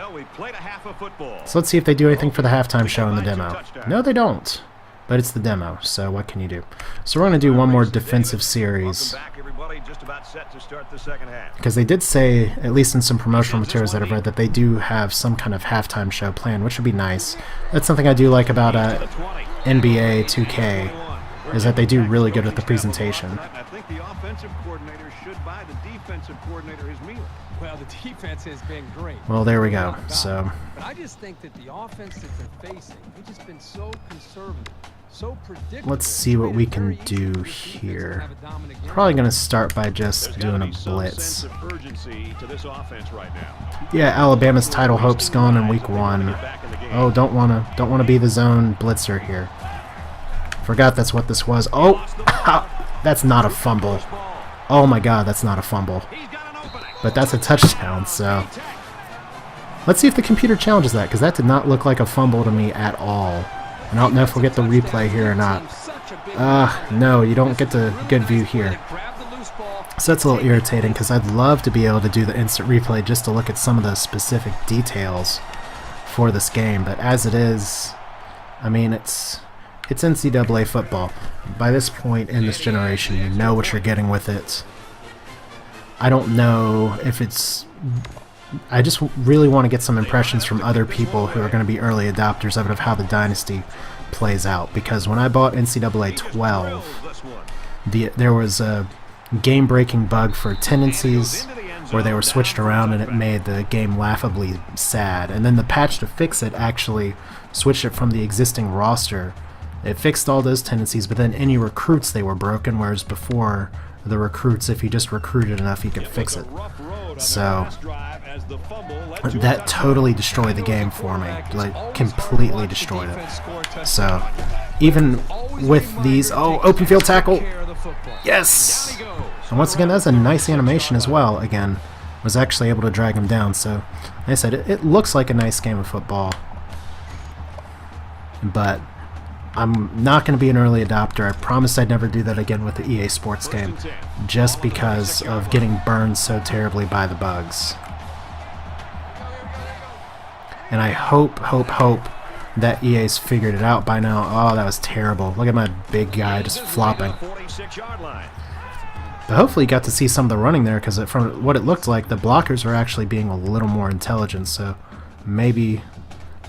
Well, we played a half of football. So let's see if they do anything for the halftime show in the demo. No, they don't. But it's the demo, so what can you do? So we're going to do one more defensive series. Because they did say, at least in some promotional materials that I've read, that they do have some kind of halftime show planned, which would be nice. That's something I do like about NBA 2K, is that they do really good with the presentation. I think the offensive coordinator should buy the defensive coordinator his meal. Well, the defense has been great. Well, there we go. So but I just think that the offense that they're facing, they've just been so conservative, so predictable. Let's see what we can do here. Probably going to start by just doing a blitz. Yeah, Alabama's title hopes gone in week 1. Oh, don't want to be the zone blitzer here. Forgot that's what this was. Oh, that's not a fumble. Oh my God, that's not a fumble. But that's a touchdown, so let's see if the computer challenges that, because that did not look like a fumble to me at all. And I don't know if we'll get the replay here or not. No, you don't get the good view here. So that's a little irritating, because I'd love to be able to do the instant replay just to look at some of the specific details for this game. But as it is, I mean, it's NCAA football. By this point in this generation, you know what you're getting with it. I don't know if it's... I just really want to get some impressions from other people who are going to be early adopters of it, of how the Dynasty plays out. Because when I bought NCAA 12, there was a game-breaking bug for tendencies where they were switched around and it made the game laughably sad. And then the patch to fix it actually switched it from the existing roster. It fixed all those tendencies, but then any recruits, they were broken, whereas before, the recruits, if you just recruited enough, you could fix it. So that totally destroyed the game for me, like completely destroyed it. So even with these, oh, open field tackle, yes! And once again, that's a nice animation as well. Again, was actually able to drag him down. So like I said, it looks like a nice game of football, but I'm not going to be an early adopter. I promised I'd never do that again with the EA Sports game, just because of getting burned so terribly by the bugs. And I hope that EA's figured it out by now. Oh, that was terrible. Look at my big guy just flopping. But hopefully you got to see some of the running there, because from what it looked like, the blockers were actually being a little more intelligent, so maybe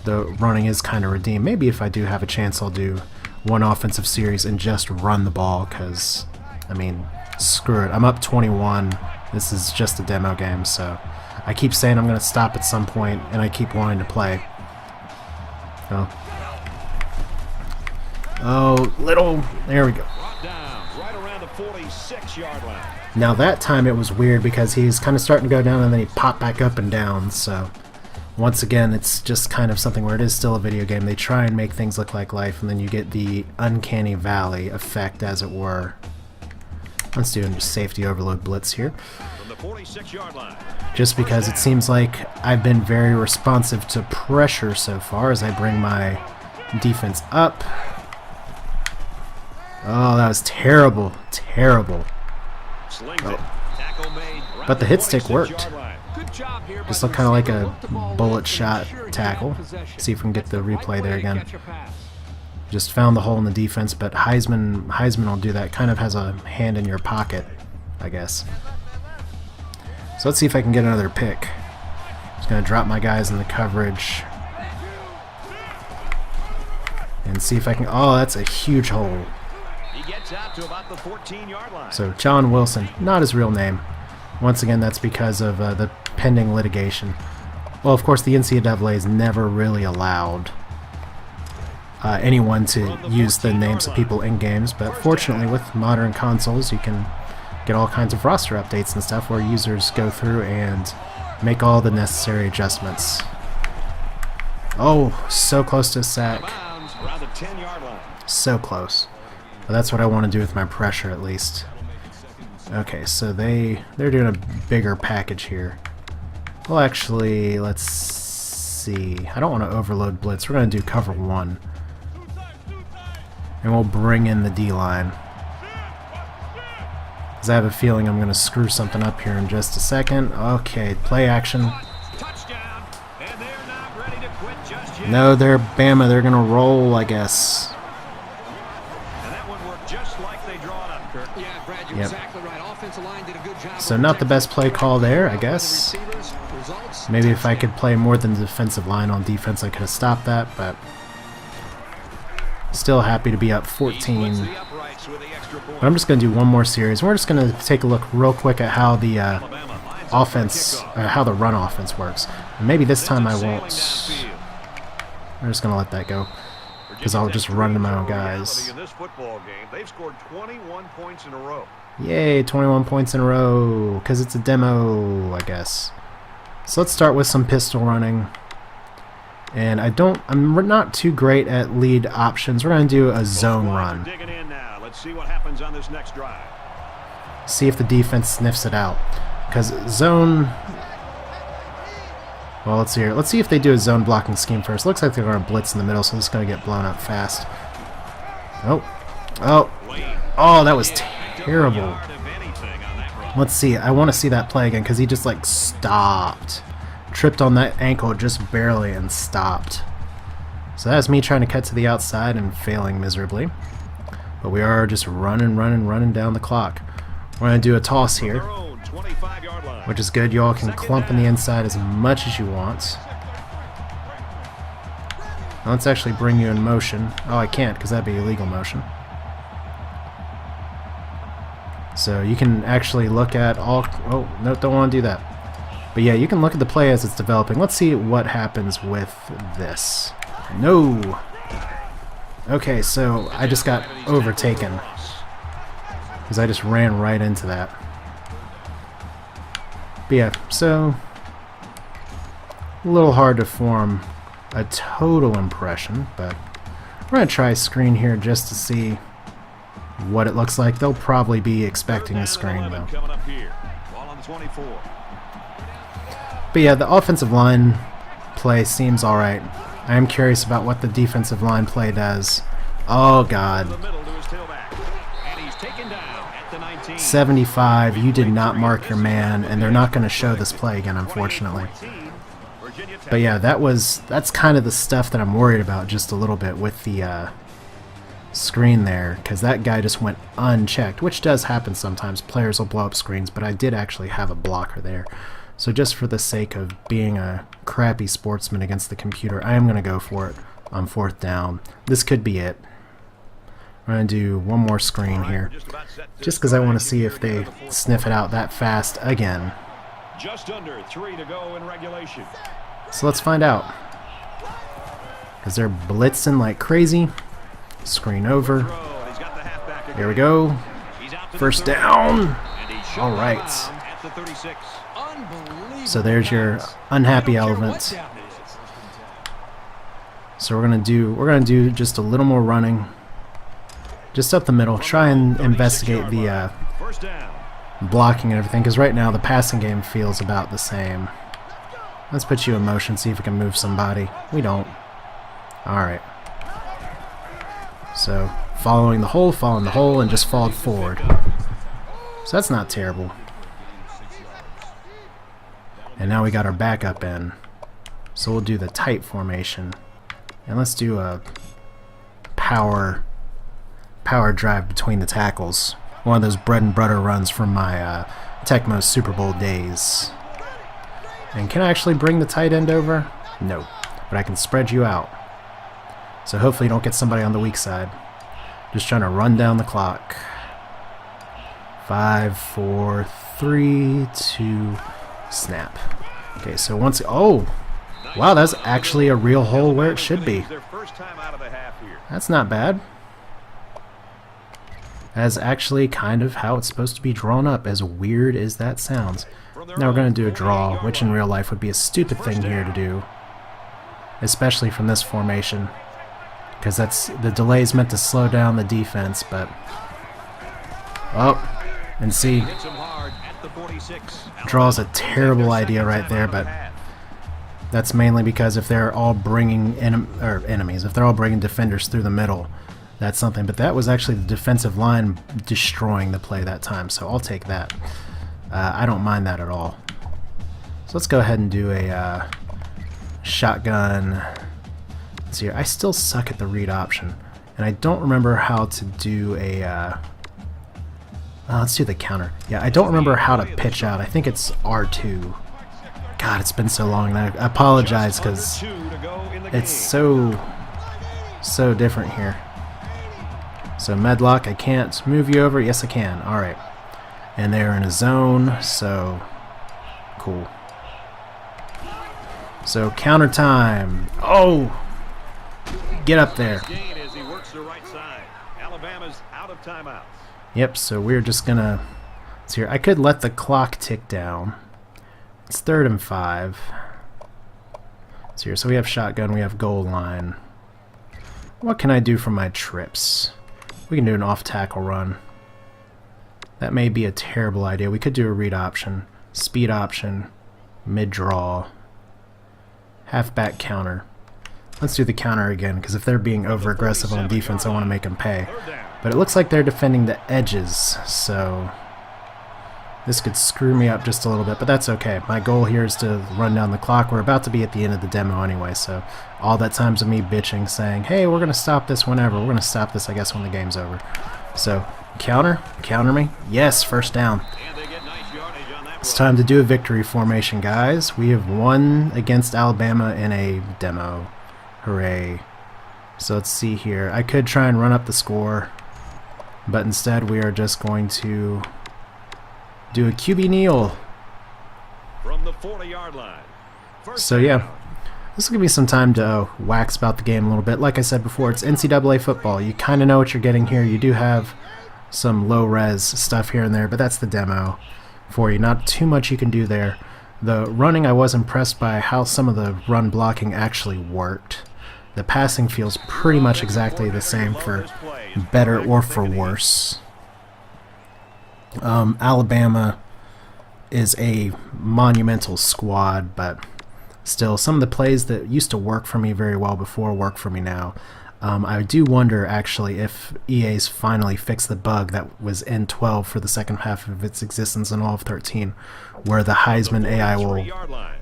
the running is kind of redeemed. Maybe if I do have a chance, I'll do one offensive series and just run the ball, because, I mean, screw it. I'm up 21. This is just a demo game, so I keep saying I'm going to stop at some point, and I keep wanting to play. Oh, little... There we go. Now that time it was weird, because he's kind of starting to go down, and then he popped back up and down, so... Once again, it's just kind of something where it is still a video game. They try and make things look like life, and then you get the uncanny valley effect, as it were. Let's do a safety overload blitz here. Just because it seems like I've been very responsive to pressure so far as I bring my defense up. Oh, that was terrible. Terrible. Oh. But the hit stick worked. Just looked kind of like a bullet shot tackle. See if we can get the replay there again. Just found the hole in the defense, but Heisman will do that. Kind of has a hand in your pocket, I guess. So let's see if I can get another pick. Just going to drop my guys in the coverage. And see if I can... Oh, that's a huge hole. So John Wilson, not his real name. Once again, that's because of the pending litigation. Well, of course, the NCAA has never really allowed anyone to use the names of people in games, but fortunately with modern consoles you can get all kinds of roster updates and stuff where users go through and make all the necessary adjustments. Oh, so close to a sack. So close. But that's what I want to do with my pressure, at least. Okay, so they're doing a bigger package here. Well, actually, let's see. I don't want to overload blitz. We're going to do cover one. And we'll bring in the D-line. Because I have a feeling I'm going to screw something up here in just a second. Okay, play action. And they're not ready to quit just yet. No, they're Bama. They're going to roll, I guess. And that one worked just like they draw it up, Kirk. Yeah, Brad, you're exactly right. Offensive line did a good job. So not the best play call there, I guess. Maybe if I could play more than the defensive line on defense, I could have stopped that, but still happy to be up 14. But I'm just going to do one more series. We're just going to take a look real quick at how the how the run offense works. And maybe this time I won't. I'm just going to let that go because I'll just run to my own guys. In this football game, they've scored 21 points in a row. Yay, 21 points in a row because it's a demo, I guess. So let's start with some pistol running. And I'm not too great at lead options. We're going to do a zone run. Digging in now. Let's see what happens on this next drive. See if the defense sniffs it out. Because zone... Well, let's see here. Let's see if they do a zone blocking scheme first. Looks like they're going to blitz in the middle, so it's going to get blown up fast. Oh. Oh. Oh, that was terrible. Let's see. I want to see that play again because he just, like, stopped. Tripped on that ankle just barely and stopped. So that's me trying to cut to the outside and failing miserably. But we are just running down the clock. We're going to do a toss here, which is good. You all can clump in the inside as much as you want. Now let's actually bring you in motion. Oh, I can't because that'd be illegal motion. So you can actually look at all... Oh, no, don't want to do that. But yeah, you can look at the play as it's developing. Let's see what happens with this. No! Okay, so I just got overtaken because I just ran right into that. But yeah, so a little hard to form a total impression, but we're going to try screen here just to see what it looks like. They'll probably be expecting a screen, though. But yeah, the offensive line play seems alright. I am curious about what the defensive line play does. Oh, God. 75, you did not mark your man, and they're not going to show this play again, unfortunately. But yeah, that's kind of the stuff that I'm worried about just a little bit with the screen there, because that guy just went unchecked, which does happen sometimes. Players will blow up screens, but I did actually have a blocker there. So just for the sake of being a crappy sportsman against the computer, I am going to go for it on 4th down. This could be it. I'm going to do one more screen here, just because I want to see if they sniff it out that fast again. Just under 3 to go in regulation. So let's find out. Because they're blitzing like crazy. Screen over. There we go. 1st down. All right. So there's your unhappy element. So we're gonna do just a little more running, just up the middle. Try and investigate the blocking and everything, because right now the passing game feels about the same. Let's put you in motion, see if we can move somebody. We don't. All right. So following the hole, and just followed forward. So that's not terrible. And now we got our backup in. So we'll do the tight formation. And let's do a power drive between the tackles. One of those bread and butter runs from my Tecmo Super Bowl days. And can I actually bring the tight end over? No. But I can spread you out. So hopefully you don't get somebody on the weak side. Just trying to run down the clock. 5, 4, 3, 2... snap. Okay, so once... Oh! Wow, that's actually a real hole where it should be. That's not bad. That's actually kind of how it's supposed to be drawn up, as weird as that sounds. Now we're going to do a draw, which in real life would be a stupid thing here to do. Especially from this formation. Because the delay is meant to slow down the defense, but... Oh, and see... Draw is a terrible idea right there, but that's mainly because if they're all bringing enemies, if they're all bringing defenders through the middle, that's something. But that was actually the defensive line destroying the play that time, so I'll take that. I don't mind that at all. So let's go ahead and do a shotgun. Let's see here. I still suck at the read option, and I don't remember how to do a. Let's do the counter. Yeah, I don't remember how to pitch out. I think it's R2. God, it's been so long. And I apologize because it's so different here. So Medlock, I can't move you over. Yes, I can. All right. And they're in a zone, so cool. So counter time. Oh, get up there. Yep. So we're just gonna. Let's here. I could let the clock tick down. It's 3rd and 5. So here. So we have shotgun. We have goal line. What can I do for my trips? We can do an off-tackle run. That may be a terrible idea. We could do a read option, speed option, mid-draw, halfback counter. Let's do the counter again, because if they're being over-aggressive on defense, I want to make them pay. But it looks like they're defending the edges, so this could screw me up just a little bit, but that's okay. My goal here is to run down the clock. We're about to be at the end of the demo anyway, so all that time's of me bitching, saying, hey, we're going to stop this whenever. We're going to stop this, I guess, when the game's over. So, counter me. Yes, first down. It's time to do a victory formation, guys. We have won against Alabama in a demo. Hooray. So let's see here. I could try and run up the score, but instead we are just going to do a QB kneel. From the 40-yard line. So yeah, this will give me some time to wax about the game a little bit. Like I said before, it's NCAA football. You kind of know what you're getting here. You do have some low-res stuff here and there, but that's the demo for you. Not too much you can do there. The running, I was impressed by how some of the run blocking actually worked. The passing feels pretty much exactly the same for better or for worse. Alabama is a monumental squad, but still, some of the plays that used to work for me very well before work for me now. I do wonder, actually, if EA's finally fixed the bug that was in 12 for the second half of its existence in all of 13, where the Heisman AI will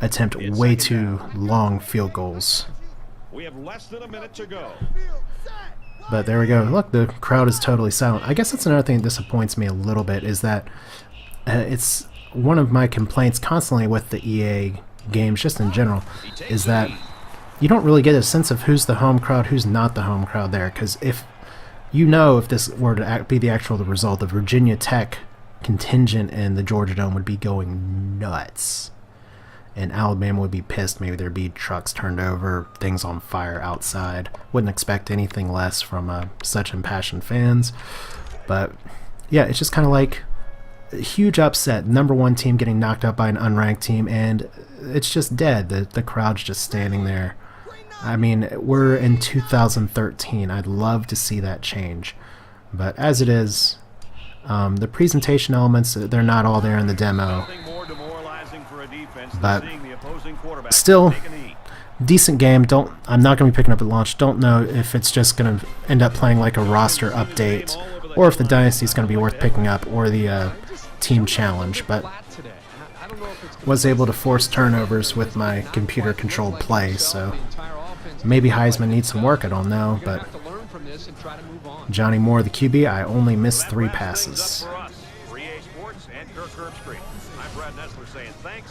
attempt way too long field goals. We have less than a minute to go. But there we go. Look, the crowd is totally silent. I guess that's another thing that disappoints me a little bit, is that it's one of my complaints constantly with the EA games, just in general, is that you don't really get a sense of who's the home crowd, who's not the home crowd there. Because if this were to be the result, the Virginia Tech contingent in the Georgia Dome would be going nuts. And Alabama would be pissed. Maybe there'd be trucks turned over, things on fire outside. Wouldn't expect anything less from such impassioned fans. But yeah, it's just kind of like a huge upset. Number 1 team getting knocked out by an unranked team, and it's just dead. The crowd's just standing there. I mean, we're in 2013. I'd love to see that change. But as it is, the presentation elements, they're not all there in the demo. But still, decent game. I'm not going to be picking up at launch. Don't know if it's just going to end up playing like a roster update, or if the Dynasty is going to be worth picking up, or the team challenge. But was able to force turnovers with my computer-controlled play, so maybe Heisman needs some work. I don't know, but Johnny Moore, the QB, I only missed 3 passes.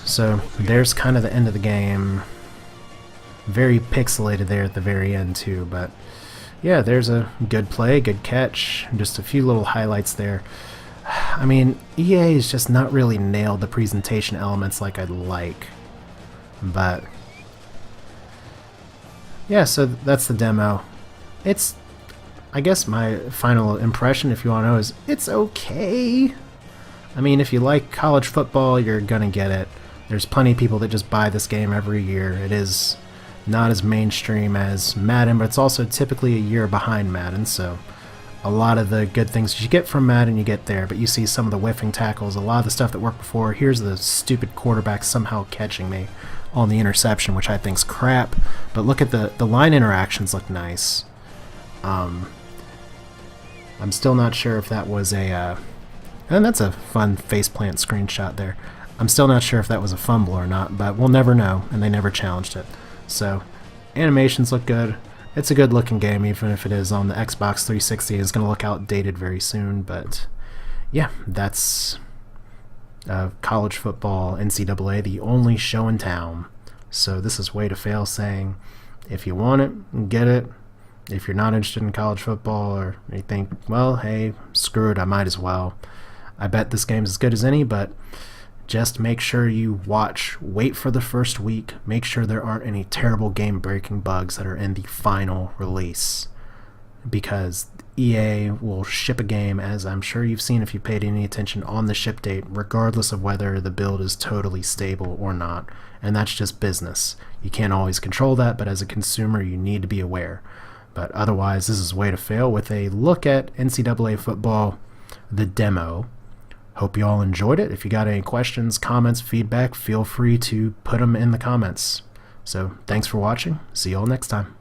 So there's kind of the end of the game. Very pixelated there at the very end too, but yeah, there's a good play, good catch, just a few little highlights there. I mean, EA has just not really nailed the presentation elements like I'd like, but yeah, so that's the demo. It's, I guess my final impression, if you want to know, is it's okay. I mean, if you like college football, you're gonna get it. There's plenty of people that just buy this game every year. It is not as mainstream as Madden, but it's also typically a year behind Madden, so a lot of the good things you get from Madden you get there, but you see some of the whiffing tackles, a lot of the stuff that worked before. Here's the stupid quarterback somehow catching me on the interception, which I think's crap, but look at the line interactions look nice. I'm still not sure if that was a and that's a fun faceplant screenshot there. I'm still not sure if that was a fumble or not, but we'll never know, and they never challenged it. So, animations look good. It's a good looking game, even if it is on the Xbox 360. It's going to look outdated very soon, but yeah, that's college football NCAA, the only show in town. So this is Way to Fail saying, if you want it, get it. If you're not interested in college football, or you think, well, hey, screw it, I might as well. I bet this game's as good as any, but just make sure you wait for the first week, make sure there aren't any terrible game-breaking bugs that are in the final release, because EA will ship a game, as I'm sure you've seen if you paid any attention, on the ship date, regardless of whether the build is totally stable or not, and that's just business. You can't always control that, but as a consumer you need to be aware. But otherwise, this is Way to Fail with a look at NCAA football, the demo. Hope you all enjoyed it. If you got any questions, comments, feedback, feel free to put them in the comments. So thanks for watching. See you all next time.